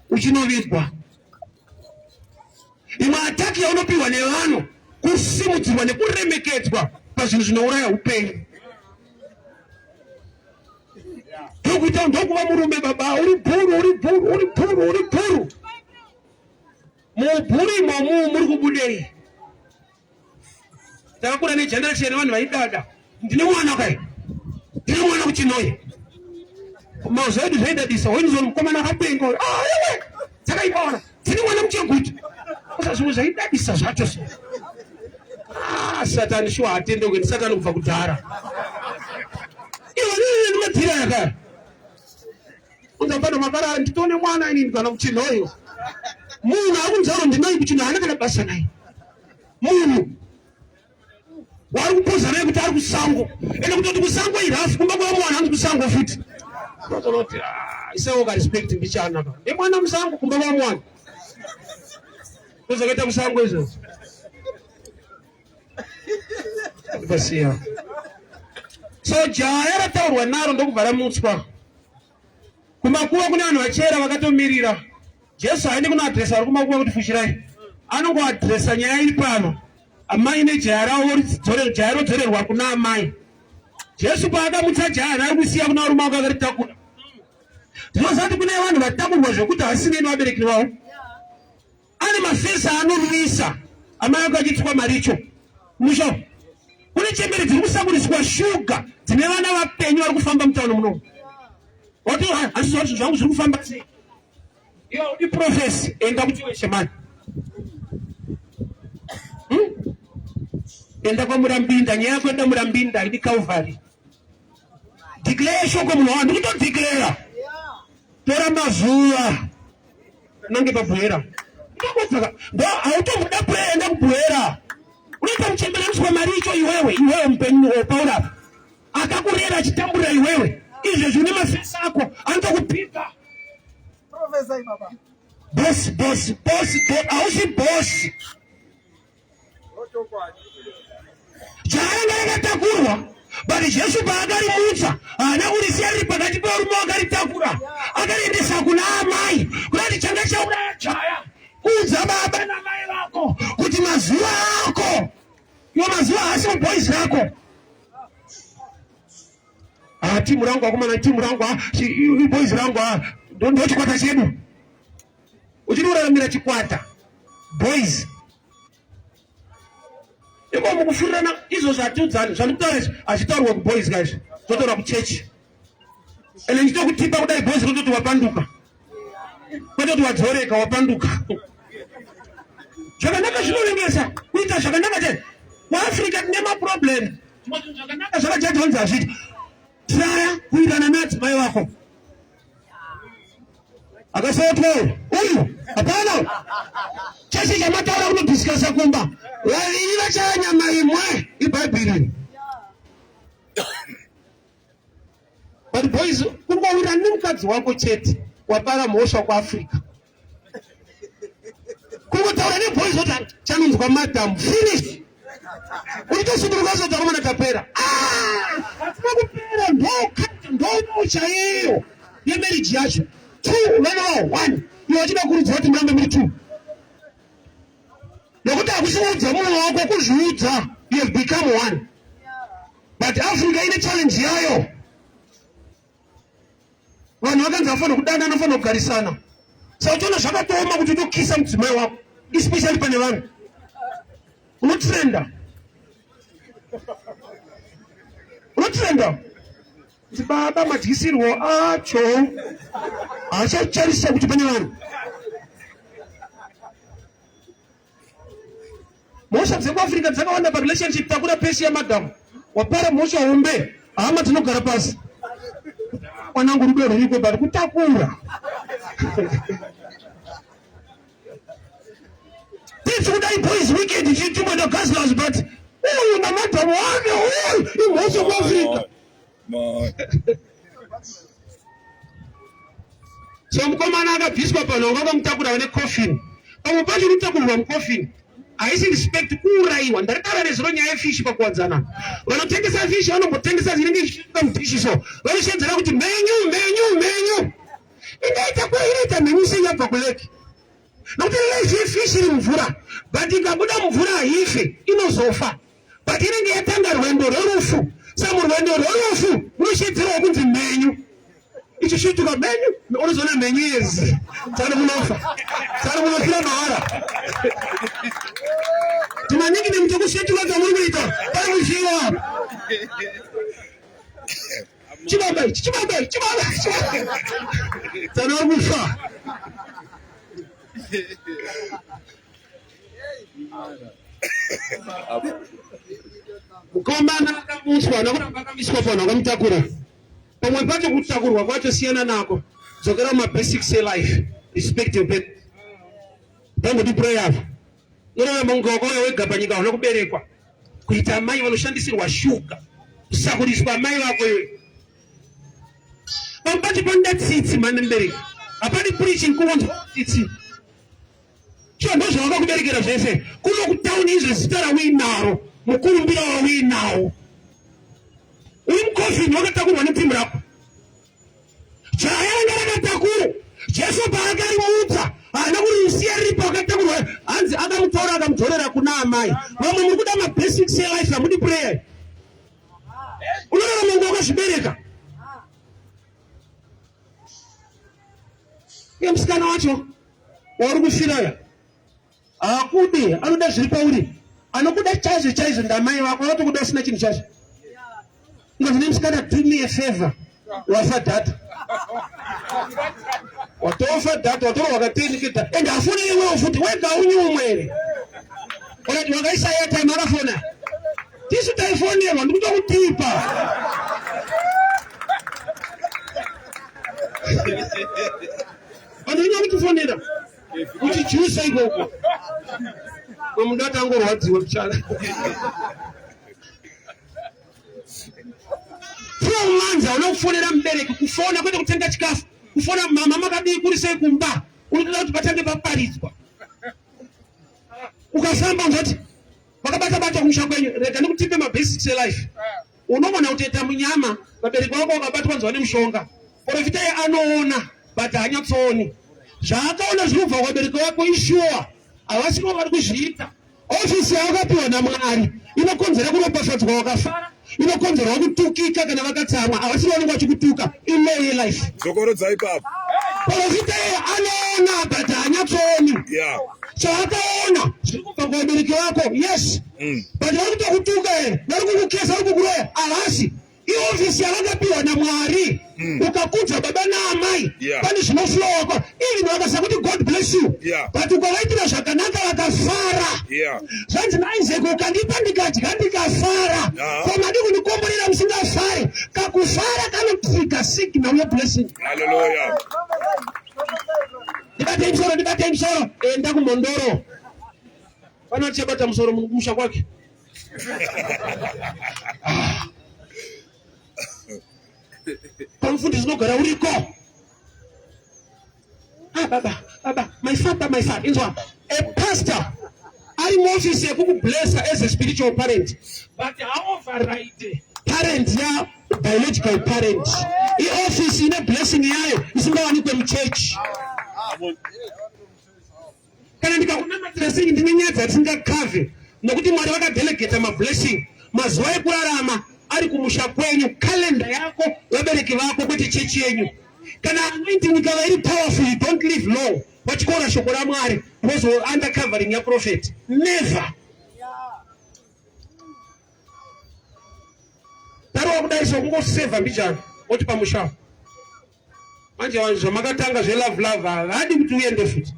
uchinovigwa. Imwe ataki yaunopiwa nevanhu kusimudzirwa nekuremekedzwa pazvinhu zvinouraya upenyu. Tokuita ndokuva murume baba uri bhuru. Mubhuru imomu muri kubudei. Takakura negeneration yevanhu vaidada. Ndine mwana kai. Ndine mwana kuchinoye. Mauzo edu zvaidadisa wenizoni mukomana akapenga iwe dzakaipaona tini mwana mucheguti kusa zvimwe zvaidadisa zvacho so Satani shuwa hatende kuenda Satani kubva kudhara iwe ndinodhira yakaya unza pano makara nditone mwana ini kana kuchinoyo munhu akunzaro ndinai kuchino hana kana basa naye munhu wari kupoza naye kuti ari kusango ende kutoti kusango irafu kumba kwa mwana hanzi kusango futi. Not isawo ka respect ndichana ka emwana musango kumba kwa mwana kuzoketa musango izo basiya. So jaya rataurwa naro ndokubvara mutswa kumakuwa kune vanhu vachera vakatomirira. Jesu haendi kuno adresa vari kumakuwa kuti fushirai, anongo adresa nyaya iri pano. Amai nejaya ravo jaya rodzorerwa kuna amai. Jesu paakamutsa jaya rari kusiya kuna varume vakaritakura. Ndinozati kune vanhu vatakurwa zvokuti hasinei nevabereki vavo. Ane mafesa anorwisa amai akachitswa maricho musho. Kune chemberi dziri kusakuriswa shuga dzine vana vapenyu vari kufamba mutauni muno. Wati hazvizi zvacho zvangu zviri kufamba sei? Iwe udi profesi enda kuti iwe shemani. Enda kwamurambinda, nyaya yako enda murambinda idi Calvary. Declare shoko muno wandu kuto declare. Tora mazuva nange pabwera. Ndo automuda prayer enda kubwera. Unoita muchembera mswa maricho iwewe mpenyu Paula. Akakurera achitamburira iwewe. Izvo zvine mafesa ako anotokupika. Professor baba. Boss, ausi boss. Jaya yakatakurwa, bali Jesu paakarimutsa haana kurisiya riri pakati pevarume vakaritakura. Akariendesa kuna amai kuti changa chauraya jaya. Udza baba namai vako kuti mazuva ako iwo mazuva haasi muboys rako. Timu rangu akomana, timu rangu boys rangu ndo chikwata chedu. Uchiri kuraramira chikwata boys. Iko mukufurirana izvo zvatiudzani zvanokutaura achitaurwa kuboys guys zotaura kuchechi. Ende ndichitokutipa kudai boys kutoti wapanduka. Kwete wadzoreka wapanduka. Zvakanaka zvinorengesa kuita zvakanaka chete. Muafrica tine maproblem. Zvakanaka zvakajajonzi hazviti. Traya kuitana nadzimai vako. Akasotwa uyu hapana. Chechi chamataura kunodhiskasa kumba. Vaviri vachava nyama imwe ibhaibheri. But boys, kungowira nemukadzi wako chete wapara mhosva kuAfrica. Kungotaura neboys kuti chanonzwa madam finish. Ulitosudhurukazo utakoma na tapera. Nakupera ndo chaiyo. Ye marriage yacho. 2 no 1. Iwachida kuridza kuti murambe muri 2. Nokuti akusimuudza munhu wako kuzviudza. You have become 1. But Africa ine challenge yayo. Vanhu vakanzi vafana kudana vanofana kugarisana. Saka uchiona zvakatooma kuti utokisa mudzimai wako. Especially pane vanhu. Unotrenda. Kuti baba madyisirwo acho achacharisa kuti pane vanhu. Mhosva dzekuAfrica dzakawanda parelationship takura pesi yamadhamu. Wapara mhosva hombe hama tinogara pasi. Mwanangu rudo ruriko bari kutakura. Kudai boys wicked chitumwe na Gazlas but uyu na madhamu wake uyu mhosva kuAfrica. So mukomana akabviswa pano vakamutakura vane coffin. Pamwe pacho kutakurwa mucoffin. Haisi respect kuuraiwa. Ndaritara nezuro nyaya yefishi pakuwadzana. Vanotengesa fishi vanombotengesa zvinenge zvichituka mudhishi so. Vanoshedzera kuti menyu. Inoita menyu seyabva kuleki. Nokuti life yefishi iri mvura. But ikabuda mvura haife inozofa. But inenge yatanga rwendo rworufu. Saka murwendo rworufu munoshedzerawo kunzi menyu. Ichi chituka menyu unozoona menyu yezi. Tsari munofa. Tsari munofira mahara. Tumaniki ni mtu kushetuka kwa muri kuita. Pari mushiwa. Chibaba. Tsari wakufa. Mukomana akamuswa nakuramba akamiswa pano akamutakura. Pamwe pacho kutakurwa kwacho siyana nako. Dzokera mabasic say life. Respect your parents. Pamwe ndi prayer. Ino mungoko wega panyika una kuberekwa. Kuita mai vanoshandisirwa shuga. Kusakuriswa mai vako iwe. Pambati panda tsitsi manembereka. Apani preaching kuonzwa tsitsi. Chio ndo zvavakakuberekera zvese. Kuno kutauni izvo zita rawinaro. Mukurumbira wawinawo. Uri mukofini wakatakurwa nepfimbo rako. Chayanga rakatakura. Jesu paakarimuudza. Haana kurisiya riripo akatakurwa. Hanzi akamutaura akamutorera kuna amai. Vamwe muri kuda mabasic say life hamudi prayer. Unoona mungu wakazvibereka. Iye musikana wacho wauri kufiraya. Hakudi anoda zviri pauri. Anokuda chaizvo ndamai vako watokuda usina chinhu chacho. Ngazvine musikana do me a favor. Wafa data. Watofa data watora wakateniketa. Enda afune iwe futi wega unyumwe ere. Olati wakaisa airtime akafona. Tisu taifonera ndikuda kutipa. Vanhu vanokufonera. Uchijusa ikoko. Mundu atangorwadziwa kuchala. Manza unokufonera mubereki kufona kwete kutenga chikafu. Kufona mama makadii kuri sei kumba. Unokuda kuti patange paparidzwa. Ukafamba unoti vakabata kumusha kwenyu rega ndikutipe mabasics life. Unoona kuti eta munyama vabereki vako vakabatwa nzwa nemushonga. Profita anoona but hanyatsoni. Zvaakaona zvinobva kwabereki vako ishuwa. Havasi vari kuzviita. Ofisi yavakapiwa naMwari inokonzera kunopafadzwa wakafara. Inokonzera kutukika kana vakatsamwa. Havasi vanenge vachikutuka in life. Zokorodzai baba. Profita anoona but hanyatsoni. Chakaona zviri kubva kwabereki vako yes. But vari kutokutuka here. Vari kukukesa vari kukuroya. Havasi. Iofisi yavakapiwa naMwari. Ukakudza baba naamai. Pane zvinoflowa kwa. Ili vakasa kuti God bless you. But ukavaitira zvakanaka vakafara. Zvanzi naIsaac ukandipa ndikadya ndikafara. Komadi kundikomborera musingafari. Kakufara kanotrigger signal your blessing. Hallelujah. Ndibate msoro. Enda kumondoro. Vanoti chabata msoro musha kwake. Pamfundisi nogara uriko. Baba, my father. Inzwa. A pastor ari muofisi yekukublessa as a spiritual parent, but haoverride parent ya biological parent. Iofisi ine blessing yayo isingawanikwe muchechi. Kana ndikakunamatirira sei ndine nyaya dzatisingakhave nokuti Mwari vakadelegata mablessing. Mazuva ekurarama ari kumusha kwenyu, kalenda yako, vabereki vako, kwete chechi yenyu. Kana anointing ikava iri powerful, you don't live long. Wachikora shoko raMwari because under covering ya prophet. Never. Taro kudai so kungoseva mbichana oti pamusha. Manje wanzo makatanga zve love hadi kuti uende futi.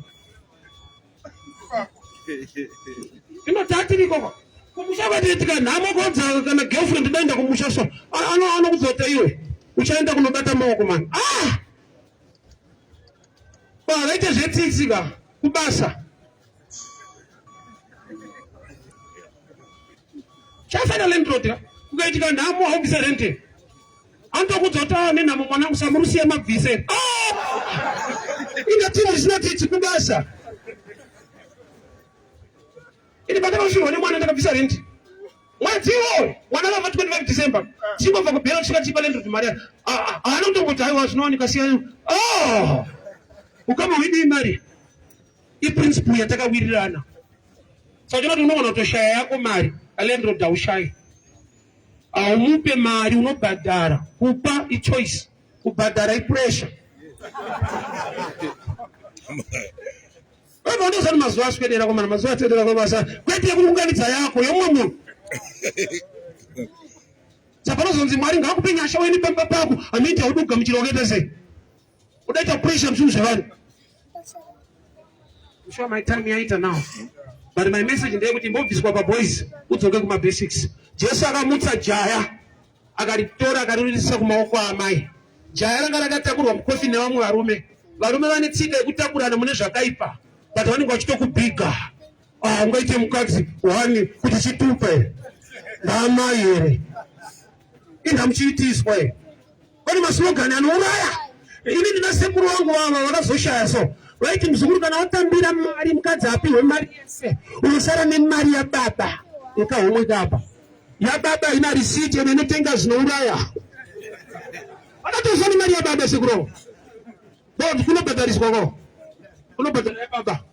Inotati niko kumusha vatetika nhamo kodza kana girlfriend daenda kumusha so anokuzota iwe uchaenda kunobata maoko mani. Vaite zvetsitsika kubasa chafana landlord kukaitika nhamo haubvisa rente antokudzota nenhamo mwanangu samurusiya mabvise inga timu zvisina titsi kubasa ini pandakasvirwa nemwana ndakabvisa rente mwedzi iwoyo mwana akabva 25 December chingobva kubhera kusvika chipa landlord mari haana kutongoti haiwa zvinowanika siyani ukama widi mari iprinciple yatakawirirana saka chinoti unowana kutoshaya yako mari alandlord haushayi haumupe mari unobhadhara kupa ichoice kubhadhara ipressure ndozani mazuva aswedera komana mazuva atedera kwabasa kwete yekuunganidza yako yomwe munhu saka panozonzi Mwari ngaakupe nyasha weni pamba pako anoiti hauduga muchiroketa sei udaita pressure mzvinhu zvevanhu. I'm sure my time yaita now, but my message ndeyekuti mbobviswa paboys udzoke kumabasics. Jesu akamutsa jaya akaritora akariisa kumaoko amai. Jaya ranga rakatakurwa mukofi nevamwe varume. Varume vane tsika yekutakurana mune zvakaipa, but vanenge vachitokubhiga. Ungaite mukadzi wani kuti chitupe ndaamai here indamuchiitiswa here. Kwani maslogani anouraya. Ini ndina sekuru wangu vava vakazoshaya so vaiti muzukuru kana watambira mari mukadzi apiwe mari yese unosara nemari yababa ikahomwe kapa yababa ina risiti inotenga zvinouraya. Vakatozwa nemari yababa sekuru kuti kunobhadhariswako kunobhadhara yababa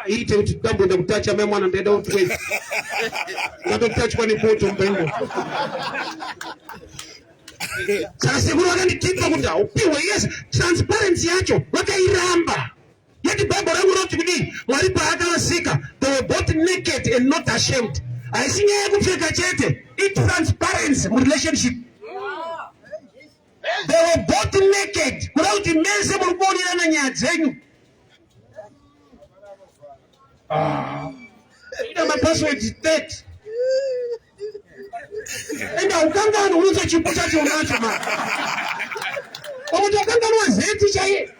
ite kuti ndamboenda kutacha mai mwana ndaida kuti ngatotachwa nepoto mupengo. Saka sekuru vakanditipa kuti haupiwe yes transparency yacho vakairamba. Yeti Bible rangu roti kuti Mwari paakavasika they were both naked and not ashamed. Haisi nyaya yekupfeka chete, transparency murelationship. They were both naked kuda kuti mese muri kuonerana nyaya dzenyu. Ina mapassword 30 enda ukangani unoza chipo chacho unacho ma omuntu akangani wazeti chaiye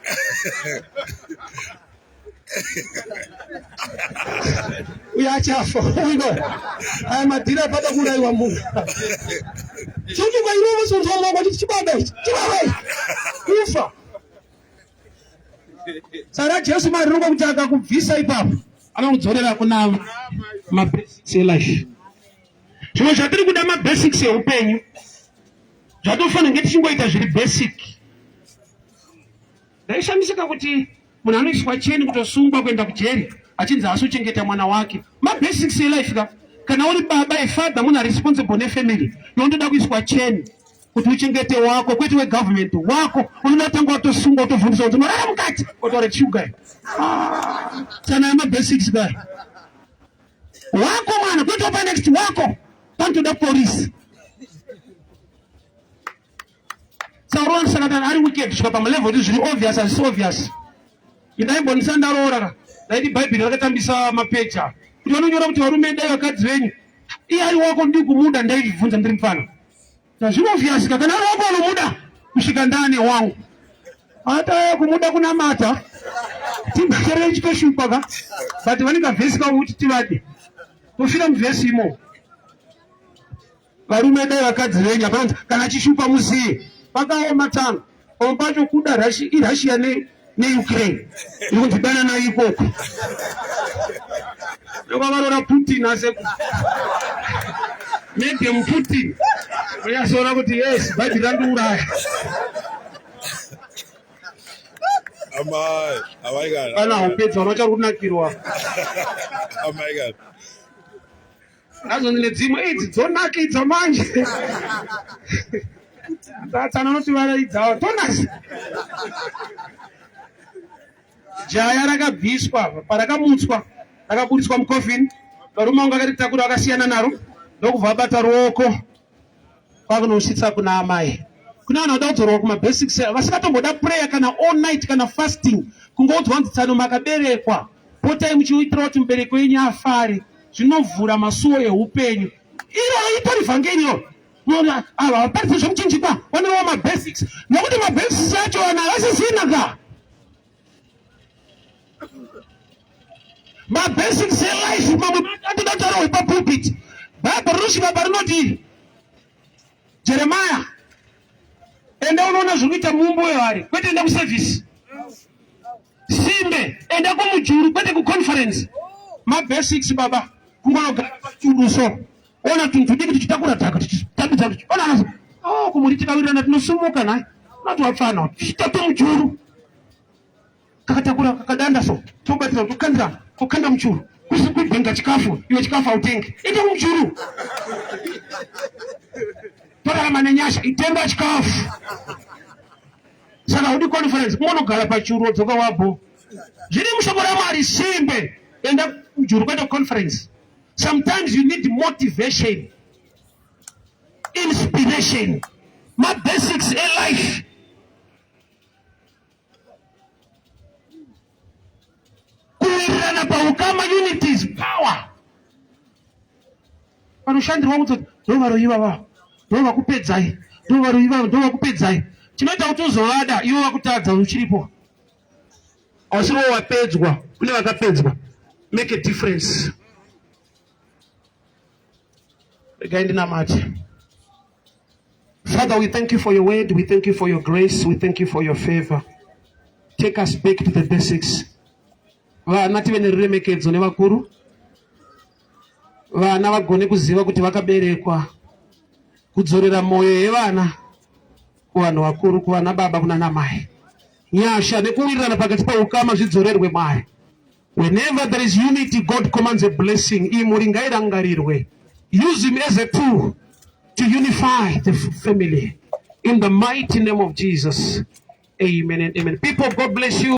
uyachafa uno aya madhira pada kuraiwa munhu chocho kwairovo sonzoma kwati chibaba kufa. Saka Jesu mariruka kuti akakubvisa ipapo akakudzorera kuna mabasics elife. Zvimwe zvatiri kuda mabasics eupenyu zvatofanira ngetichingoita zviri basic. Ndaishamisika kuti munhu anoiswa cheni kutosungwa kuenda kujeri achinzi haasi kuchengeta mwana wake. Mabasics elife ka kana uri baba efadha munhu responsible nefamily yondoda kuiswa cheni kuti uchengete wako kwete wegovernment wako unotanga watosungwa utovhundisa kuti unorara mukati otore sugar. Sana mabasics ka wako mwana kwete opa next wako pantoda police. Sauron sanatana ari wicked kusvika pamalevel kuti zviri obvious as obvious. Inaimbonisa ndaroora ndaiti Bible rakatambisa mapecha kuti vanonyora kuti varume dai vakadzi venyu iye ari wako ndiri kumuda ndaibvunza ndiri mufana zviri obvious kana ari wako anomuda kusvika ndane wangu hata kumuda kunamata timbacherere chitoshupa ka but vanenge vhesi kauti tivade tofira muvhesi imo varume dai vakadzi venyu hapana kana achishupa muziye pakaoma tano pamwe pacho kuda Russia neUkraine iri kundibana nayo ikoko Ndokavarora Putin ase medium Putin. Uyazoona kuti yes, bhaibheri randiuraya. Amai, amai Kana upedza unocha kunakirwa. Amai God. Nazo dzimwe idzi dzonakidza manje. Tatsana noti varaidzawo tonasi. Jaya rakabviswa parakamutswa rakaburiswa mukofini. Varume vanga vakaritakura vakasiyana naro ndokubva vabata ruoko kwakunosvitsa kuna amai. Kuna vanhu vanoda kudzorwa kumabasics vasingatomboda prayer kana all night kana fasting kungoudzwa kuti tsano makaberekwa potai muchiitira kuti mubereki wenyu afare zvinovhura masuo eupenyu. Iro itori vhangeriyo ava vaparidza zvomuchinjikwa vanewa mabasics nokuti mabasics acho vanhu havasizinaka. Mabasics elife mamwe atoda kutaurwa papulpit. Bhaibheri rinosvika parinoti Jeremiah, enda unoona zviri kuita muumboyo hari, kwete enda kuservice. Simbe, enda kumujuru, kwete kuconference. Mabasics baba, kungonogara pachuru so. Ona tuntu diki tichitakura dhaka, tichitabidza kuti ona nazo. Oh, kumuri tikawirirana tinosumuka naye. Unoti wapfana, tichitatu mujuru. Kakatakura kakadanda so. Tobatira kukandira, kukanda mujuru. Kubenga chikafu, iwe chikafu hautengi. Ita mujuru. Torarama nenyasha, itenga chikafu. Saka udi conference, munogara pachuru dzoka wabo. Zviri mushoko raMwari simbe, enda mujuru kwete conference. Sometimes you need motivation, inspiration, my basics in life. Kuwirirana paukama unity is power. Vanoshandirwa kuti ndovaroiva vavo, ndovakupedzai, ndovaroiva ndovakupedzai. Chinoita kuti uzovada ivo vakutadza uchiripo. Asiwo wapedzwa, kune vakapedzwa. Make a difference. Father, we thank you for your word, we thank you for your grace, we thank you for your favor. Take us back to the basics. Vana tive neruremekedzo nevakuru. Vana vagone kuziva kuti vakaberekwa. Kudzorera moyo yevana kuvanhu vakuru, kuvana baba kunana mai. Nyasha nekuwirirana pakati paukama zvidzorerwe Mwari. Whenever there is unity, God commands a blessing. Imuri ngairangarirwe. Use him as a tool to unify the family. In the mighty name of Jesus. Amen and amen. People, God bless you.